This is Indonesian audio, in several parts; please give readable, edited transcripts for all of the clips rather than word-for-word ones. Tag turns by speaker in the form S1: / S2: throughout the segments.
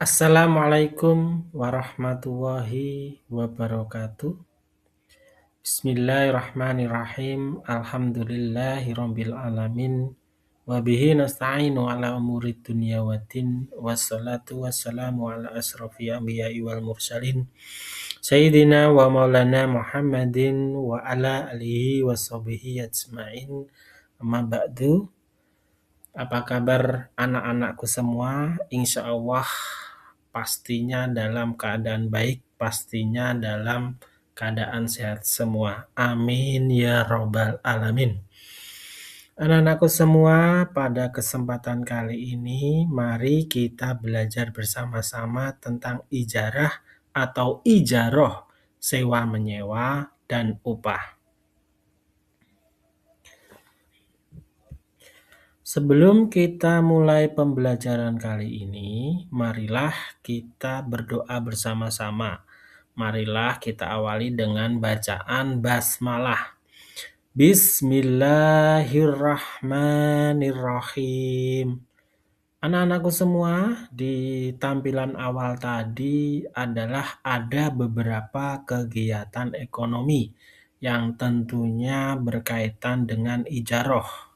S1: Assalamualaikum warahmatullahi wabarakatuh. Bismillahirrahmanirrahim. Alhamdulillahirabbil alamin. Wa bihi nasta'inu ala umuri dunya waddin. Wassalatu wassalamu ala asrofil anbiya'i wal mursalin. Sayyidina wa maulana Muhammadin wa ala alihi wa sahbihi ajma'in. Amma ba'du. Apa kabar anak-anakku semua? Insya Allah pastinya dalam keadaan baik, pastinya dalam keadaan sehat semua. Amin ya robbal alamin. Anak-anakku semua, pada kesempatan kali ini mari kita belajar bersama-sama tentang ijarah atau ijaroh, sewa menyewa dan upah. Sebelum kita mulai pembelajaran kali ini, marilah kita berdoa bersama-sama. Marilah kita awali dengan bacaan basmalah. Bismillahirrahmanirrahim. Anak-anakku semua, di tampilan awal tadi adalah ada beberapa kegiatan ekonomi yang tentunya berkaitan dengan ijaroh.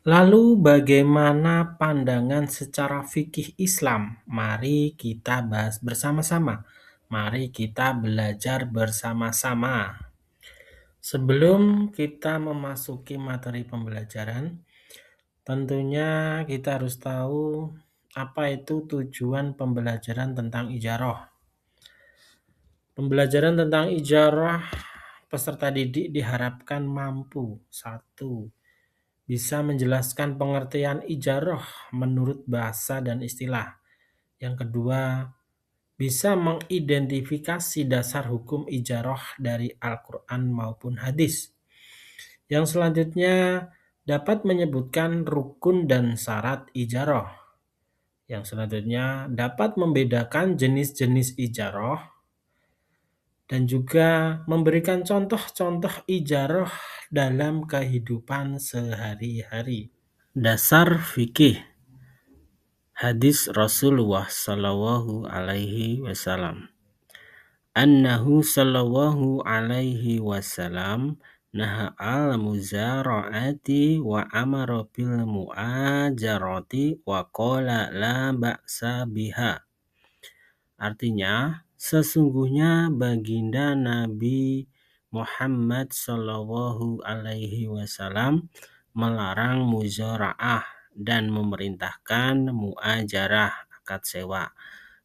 S1: Lalu bagaimana pandangan secara fikih Islam? Mari kita bahas bersama-sama. Mari kita belajar bersama-sama. Sebelum kita memasuki materi pembelajaran, tentunya kita harus tahu apa itu tujuan pembelajaran tentang ijarah. Pembelajaran tentang ijarah, peserta didik diharapkan mampu: 1. Bisa menjelaskan pengertian ijarah menurut bahasa dan istilah. Yang kedua, bisa mengidentifikasi dasar hukum ijarah dari Al-Quran maupun hadis. Yang selanjutnya, dapat menyebutkan rukun dan syarat ijarah. Yang selanjutnya, dapat membedakan jenis-jenis ijarah dan juga memberikan contoh-contoh ijarah dalam kehidupan sehari-hari. Dasar fikih hadis Rasulullah sallallahu alaihi wasallam. Annahu sallallahu alaihi wasallam naha al-muzara'ati wa amara bil mu'ajarati wa qala la ba'sa biha. Artinya, sesungguhnya baginda Nabi Muhammad sallallahu alaihi wasallam melarang muzara'ah dan memerintahkan mu'ajarah, akad sewa.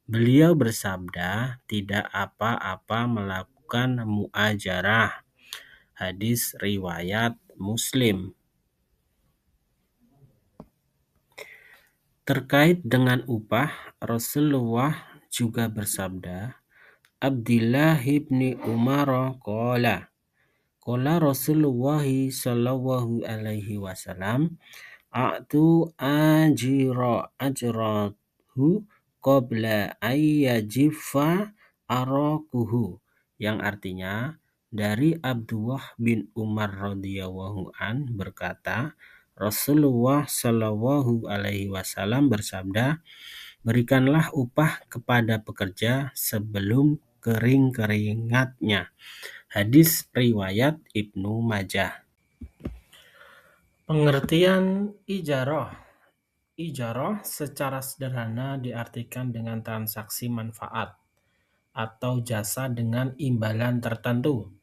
S1: Beliau bersabda, tidak apa-apa melakukan mu'ajarah. Hadis riwayat Muslim. Terkait dengan upah, Rasulullah juga bersabda, Abdullah ibni Umar qala Rasulullah sallallahu alaihi wasallam, a'tu ajrahu qabla ayyajiffa arakuhu, yang artinya dari Abdullah bin Umar radhiyallahu an berkata, Rasulullah sallallahu alaihi wasallam bersabda, berikanlah upah kepada pekerja sebelum kering keringatnya. Hadis riwayat Ibnu Majah. Pengertian ijarah. Ijarah secara sederhana diartikan dengan transaksi manfaat atau jasa dengan imbalan tertentu.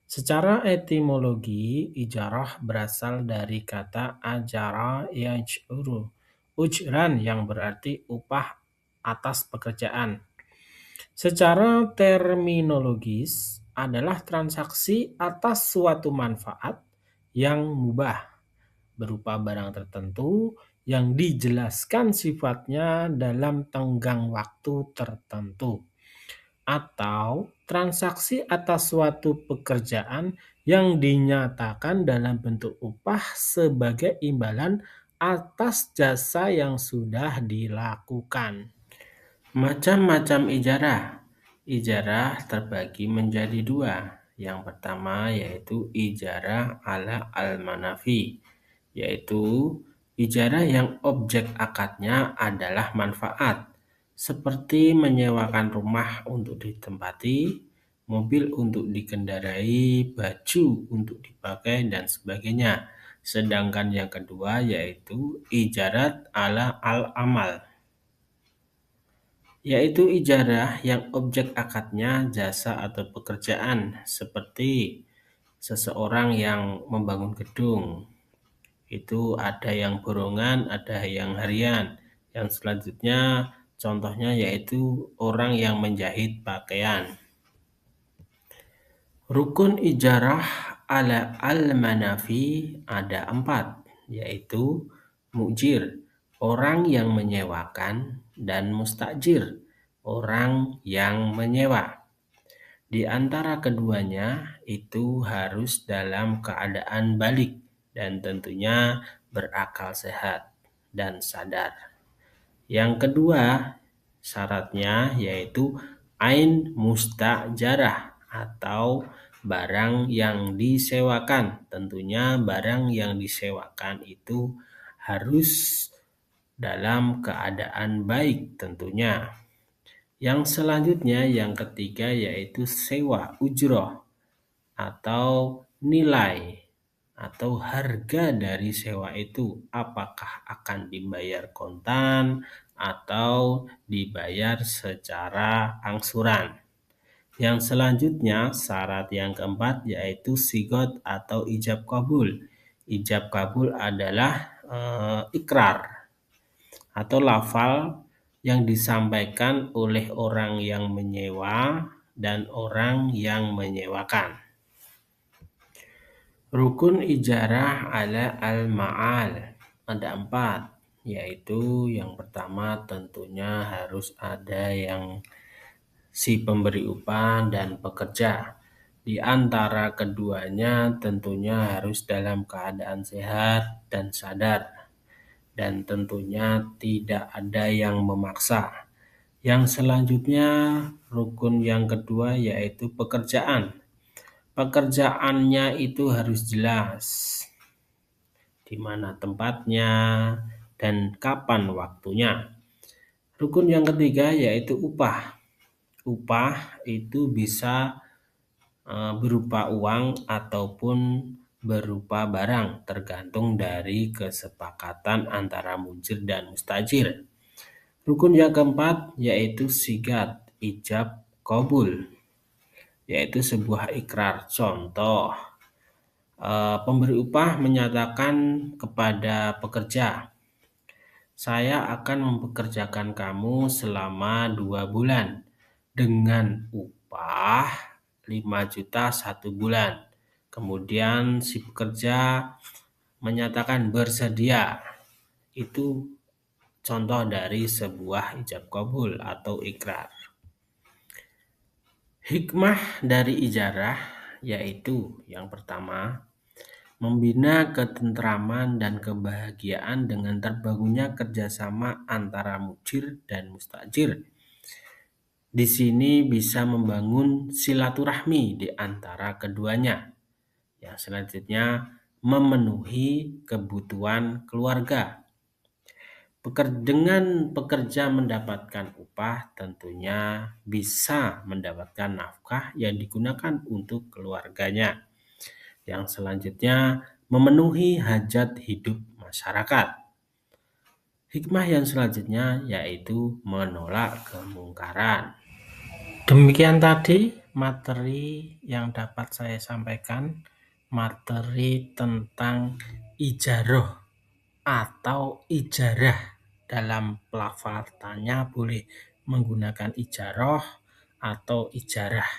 S1: Secara etimologi, ijarah berasal dari kata ajara yaj'uru, ujran yang berarti upah atas pekerjaan. Secara terminologis adalah transaksi atas suatu manfaat yang mubah berupa barang tertentu yang dijelaskan sifatnya dalam tenggang waktu tertentu, atau transaksi atas suatu pekerjaan yang dinyatakan dalam bentuk upah sebagai imbalan atas jasa yang sudah dilakukan. Macam-macam ijarah. Ijarah terbagi menjadi 2. Yang pertama yaitu ijarah ala al-manafi, yaitu Ijarah yang objek akadnya adalah manfaat, seperti menyewakan rumah untuk ditempati, mobil untuk dikendarai, baju untuk dipakai, dan sebagainya. Sedangkan yang kedua yaitu ijarat ala al-amal, yaitu ijarah yang objek akadnya jasa atau pekerjaan, seperti seseorang yang membangun gedung. Itu ada yang borongan, ada yang harian. Yang selanjutnya contohnya yaitu orang yang menjahit pakaian. Rukun ijarah ala al-manafi ada 4, yaitu mujir, orang yang menyewakan, dan mustajir, orang yang menyewa. Di antara keduanya itu harus dalam keadaan balik dan tentunya berakal sehat dan sadar. Yang kedua syaratnya yaitu ain mustajarah atau barang yang disewakan. Tentunya barang yang disewakan itu harus dalam keadaan baik tentunya. Yang selanjutnya yang ketiga yaitu sewa ujroh atau nilai atau harga dari sewa itu apakah akan dibayar kontan atau dibayar secara angsuran. Yang selanjutnya syarat yang keempat yaitu sigot atau ijab kabul. Ijab kabul adalah ikrar atau lafal yang disampaikan oleh orang yang menyewa dan orang yang menyewakan. Rukun ijarah ala al-ma'al ada 4, yaitu yang pertama tentunya harus ada yang si pemberi upah dan pekerja. Di antara keduanya tentunya harus dalam keadaan sehat dan sadar, dan tentunya tidak ada yang memaksa. Yang selanjutnya rukun yang kedua yaitu pekerjaan. Pekerjaannya itu harus jelas, di mana tempatnya dan kapan waktunya. Rukun yang ketiga yaitu upah. Upah itu bisa berupa uang ataupun berupa barang, tergantung dari kesepakatan antara mujir dan mustajir. Rukun yang keempat yaitu sigat ijab kabul, yaitu sebuah ikrar. Contoh, pemberi upah menyatakan kepada pekerja, saya akan mempekerjakan kamu selama 2 bulan dengan upah 5 juta 1 bulan. Kemudian si pekerja menyatakan bersedia. Itu contoh dari sebuah ijab kabul atau ikrar. Hikmah dari ijarah yaitu yang pertama, membina ketentraman dan kebahagiaan dengan terbangunnya kerjasama antara mujir dan mustajir. Di sini bisa membangun silaturahmi di antara keduanya. Yang selanjutnya, memenuhi kebutuhan keluarga. Dengan pekerja mendapatkan upah, tentunya bisa mendapatkan nafkah yang digunakan untuk keluarganya. Yang selanjutnya, memenuhi hajat hidup masyarakat. Hikmah yang selanjutnya yaitu menolak kemungkaran. Demikian tadi materi yang dapat saya sampaikan, materi tentang ijaroh atau ijarah. Dalam pelafalannya boleh menggunakan ijaroh atau ijarah.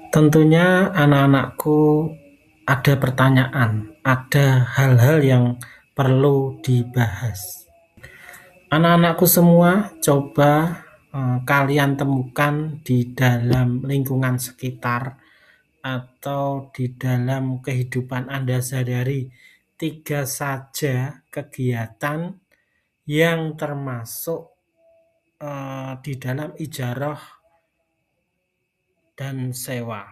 S1: Tentunya anak-anakku ada pertanyaan, ada hal-hal yang perlu dibahas. Anak-anakku semua, coba kalian temukan di dalam lingkungan sekitar atau di dalam kehidupan Anda sehari-hari 3 saja kegiatan yang termasuk di dalam ijarah dan sewa.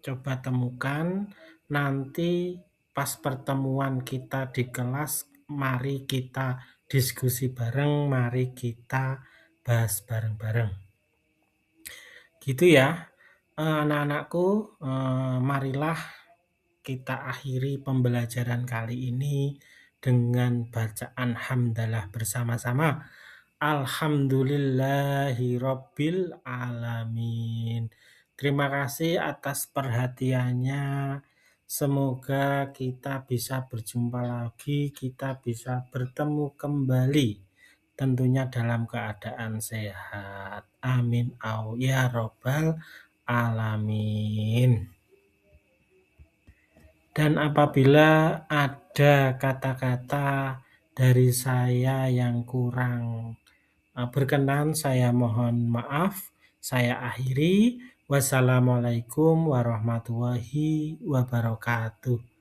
S1: Coba temukan, nanti pas pertemuan kita di kelas, mari kita diskusi bareng, mari kita bahas bareng-bareng. Gitu ya, anak-anakku, marilah kita akhiri pembelajaran kali ini dengan bacaan hamdalah bersama-sama. Alhamdulillahirabbil alamin. Terima kasih atas perhatiannya. Semoga kita bisa berjumpa lagi, kita bisa bertemu kembali. Tentunya dalam keadaan sehat. Amin. Ya robbal alamin. Dan apabila ada kata-kata dari saya yang kurang berkenan, saya mohon maaf. Saya akhiri. Wassalamualaikum warahmatullahi wabarakatuh.